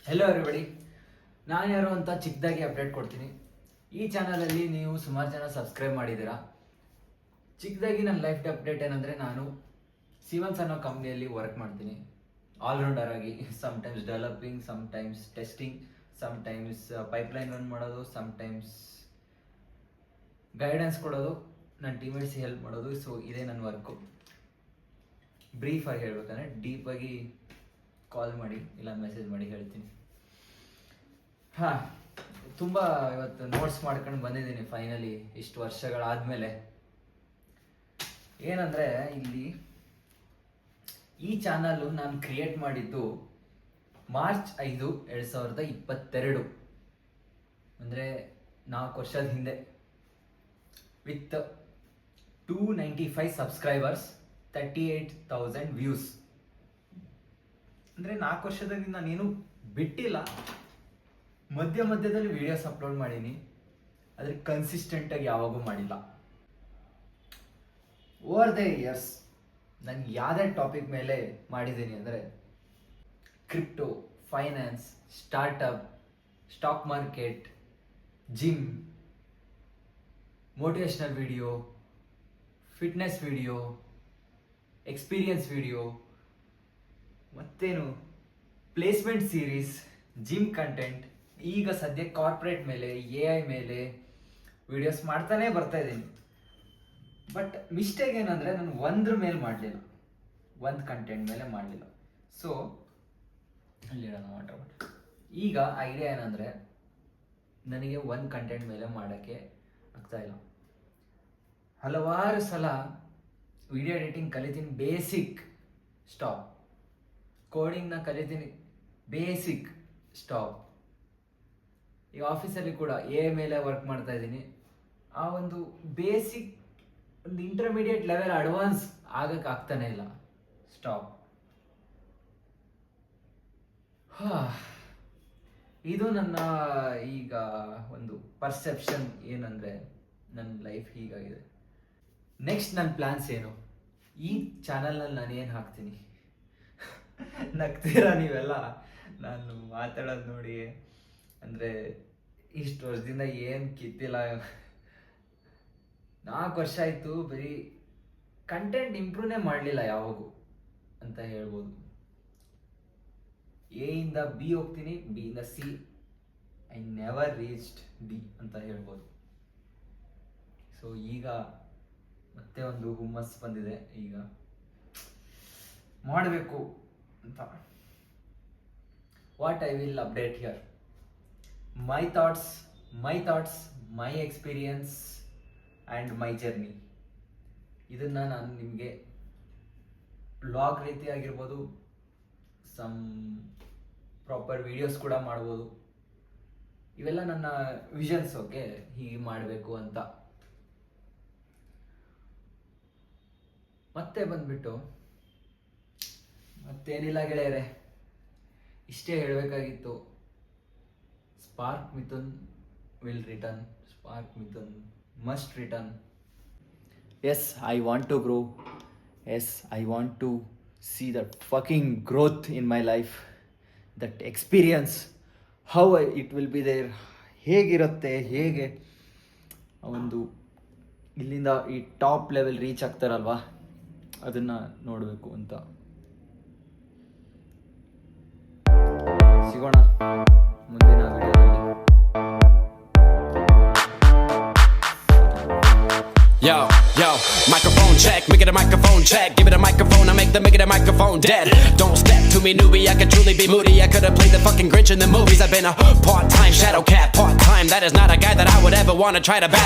Hello everybody, ನಾನು ಯಾರು ಅಂತ ಚಿಕ್ಕದಾಗಿ ಅಪ್ಡೇಟ್ ಕೊಡ್ತೀನಿ. ಈ ಚಾನಲಲ್ಲಿ ನೀವು ಸುಮಾರು ಜನ ಸಬ್ಸ್ಕ್ರೈಬ್ ಮಾಡಿದ್ದೀರಾ. ಚಿಕ್ಕದಾಗಿ ನನ್ನ ಲೈಫ್ ಅಪ್ಡೇಟ್ ಏನಂದರೆ, ನಾನು ಸಿವನ್ಸ್ ಅನ್ನೋ ಕಂಪ್ನಿಯಲ್ಲಿ ವರ್ಕ್ ಮಾಡ್ತೀನಿ ಆಲ್ರೌಂಡರ್ ಆಗಿ. Sometimes developing, sometimes testing, sometimes pipeline run ಮಾಡೋದು, ಸಮ್ಟೈಮ್ಸ್ ಗೈಡೆನ್ಸ್ ಕೊಡೋದು, ನನ್ನ ಟೀಮೇಟ್ಸ್ಗೆ ಹೆಲ್ಪ್ ಮಾಡೋದು. ಸೊ ಇದೇ ನನ್ನ ವರ್ಕು. ಬ್ರೀಫಾಗಿ ಹೇಳ್ಬೇಕಂದ್ರೆ ಡೀಪಾಗಿ ಕಾಲ್ ಮಾಡಿ ಇಲ್ಲ ಮೆಸೇಜ್ ಮಾಡಿ ಹೇಳ್ತೀನಿ. ಹಾಂ, ತುಂಬ ಇವತ್ತು ನೋಟ್ಸ್ ಮಾಡ್ಕೊಂಡು ಬಂದಿದ್ದೀನಿ ಫೈನಲಿ ಇಷ್ಟು ವರ್ಷಗಳಾದಮೇಲೆ. ಏನಂದರೆ, ಇಲ್ಲಿ ಈ ಚಾನಲ್ಲು ನಾನು ಕ್ರಿಯೇಟ್ ಮಾಡಿದ್ದು ಮಾರ್ಚ್ 5, 2022, ಅಂದರೆ 4 ವರ್ಷದ ಹಿಂದೆ, ವಿತ್ 295 ಸಬ್ಸ್ಕ್ರೈಬರ್ಸ್, 38,000 ವ್ಯೂಸ್. ಅಂದರೆ 4 ವರ್ಷದಲ್ಲಿ ನಾನೇನು ಬಿಟ್ಟಿಲ್ಲ, ಮಧ್ಯದಲ್ಲಿ ವಿಡಿಯೋಸ್ ಅಪ್ಲೋಡ್ ಮಾಡೀನಿ, ಆದರೆ ಕನ್ಸಿಸ್ಟೆಂಟಾಗಿ ಯಾವಾಗೂ ಮಾಡಿಲ್ಲ. ಓವರ್ ದ ಇಯರ್ಸ್ ನಾನು ಯಾವುದೇ ಟಾಪಿಕ್ ಮೇಲೆ ಮಾಡಿದ್ದೀನಿ ಅಂದರೆ, crypto, finance, startup, stock market, gym, motivational video, fitness video, experience video, ಮತ್ತೇನು ಪ್ಲೇಸ್ಮೆಂಟ್ ಸೀರೀಸ್, ಜಿಮ್ ಕಂಟೆಂಟ್, ಈಗ ಸದ್ಯ ಕಾರ್ಪೊರೇಟ್ ಮೇಲೆ, AI ಮೇಲೆ ವಿಡಿಯೋಸ್ ಮಾಡ್ತಾನೆ ಬರ್ತಾ ಇದ್ದೀನಿ. ಬಟ್ ಮಿಸ್ಟೇಕ್ ಏನಂದರೆ, ನಾನು ಒಂದ್ರ ಮೇಲೆ ಮಾಡಲಿಲ್ಲ, ಒಂದು ಕಂಟೆಂಟ್ ಮೇಲೆ ಮಾಡಲಿಲ್ಲ. ಸೊ ಅಲ್ಲಿಡೋಣ ವಾಟರ್ ಬಾಟಲ್. ಈಗ ಐಡಿಯಾ ಏನಂದರೆ, ನನಗೆ ಒಂದು ಕಂಟೆಂಟ್ ಮೇಲೆ ಮಾಡೋಕ್ಕೆ ಆಗ್ತಾಯಿಲ್ಲ. ಹಲವಾರು ಸಲ ವಿಡಿಯೋ ಎಡಿಟಿಂಗ್ ಕಲಿತೀನಿ, ಬೇಸಿಕ್, ಸ್ಟಾಪ್. ಕೋಡಿಂಗ್ನ ಕಲಿತೀನಿ, ಬೇಸಿಕ್, ಸ್ಟಾಪ್. ಈಗ ಆಫೀಸಲ್ಲಿ ಕೂಡ AI ಮೇಲೆ ವರ್ಕ್ ಮಾಡ್ತಾ ಇದ್ದೀನಿ. ಆ ಒಂದು ಬೇಸಿಕ್, ಒಂದು ಇಂಟರ್ಮೀಡಿಯೇಟ್ ಲೆವೆಲ್ ಅಡ್ವಾನ್ಸ್ ಆಗಕ್ಕೆ ಆಗ್ತಾನೆ ಇಲ್ಲ, ಸ್ಟಾಪ್. ಇದು ನನ್ನ ಈಗ ಒಂದು ಪರ್ಸೆಪ್ಷನ್. ಏನಂದರೆ, ನನ್ನ ಲೈಫ್ ಹೀಗಾಗಿದೆ. ನೆಕ್ಸ್ಟ್ ನನ್ನ ಪ್ಲ್ಯಾನ್ಸ್ ಏನು? ಈ ಚಾನಲ್ನಲ್ಲಿ ನಾನು ಏನು ಹಾಕ್ತೀನಿ? ನಗ್ತೀರಾ ನೀವೆಲ್ಲ ನಾನು ಮಾತಾಡೋದು ನೋಡಿ. ಅಂದರೆ ಇಷ್ಟು ವರ್ಷದಿಂದ ಏನು ಕಿತ್ತಿಲ್ಲ. 4 ವರ್ಷ ಆಯಿತು, ಬರೀ ಕಂಟೆಂಟ್ ಇಂಪ್ರೂವ್ನೇ ಮಾಡಲಿಲ್ಲ ಯಾವಾಗೂ ಅಂತ ಹೇಳ್ಬೋದು. A ಇಂದ B ಹೋಗ್ತೀನಿ, B ಇಂದ C. I never reached D ಅಂತ ಹೇಳ್ಬೋದು. ಸೊ ಈಗ ಮತ್ತೆ ಒಂದು ಹುಮ್ಮಸ್ ಬಂದಿದೆ, ಈಗ ಮಾಡಬೇಕು ಅಂತ. What I will update here, my thoughts, my experience and my journey. ಇದನ್ನು ನಾನು ನಿಮಗೆ ಬ್ಲಾಗ್ ರೀತಿ ಆಗಿರ್ಬೋದು, ಸಮ್ ಪ್ರಾಪರ್ ವಿಡಿಯೋಸ್ ಕೂಡ ಮಾಡ್ಬೋದು. ಇವೆಲ್ಲ ನನ್ನ ವಿಷನ್ಸ್. ಓಕೆ, ಹೀಗೆ ಮಾಡಬೇಕು ಅಂತ. ಮತ್ತೆ ಬಂದ್ಬಿಟ್ಟು ಮತ್ತೇನಿಲ್ಲ ಗೆಳೆಯರೆ, ಇಷ್ಟೇ ಹೇಳಬೇಕಾಗಿತ್ತು. Spark Mithun will return, spark Mithun must return. Yes, I want to grow. Yes, I want to see that fucking growth in my life, that experience, how it will be there, ಹೇಗಿರುತ್ತೆ, ಹೇಗೆ ಒಂದು ಇಲ್ಲಿಂದ ಈ ಟಾಪ್ ಲೆವೆಲ್ ರೀಚ್ ಆಗ್ತಾರಲ್ವಾ, ಅದನ್ನು ನೋಡಬೇಕು ಅಂತ. ಸಿಗೋಣ ಮುಂದಿನ ವಿಡಿಯೋದಲ್ಲಿ. Yo, microphone check, make it a microphone check. Give it a microphone, I make the microphone dead. Don't step to me, newbie, I could truly be moody. I could've played the fucking Grinch in the movies. I've been a part-time shadow cat, part-time. That is not a guy that I would ever wanna try to battle.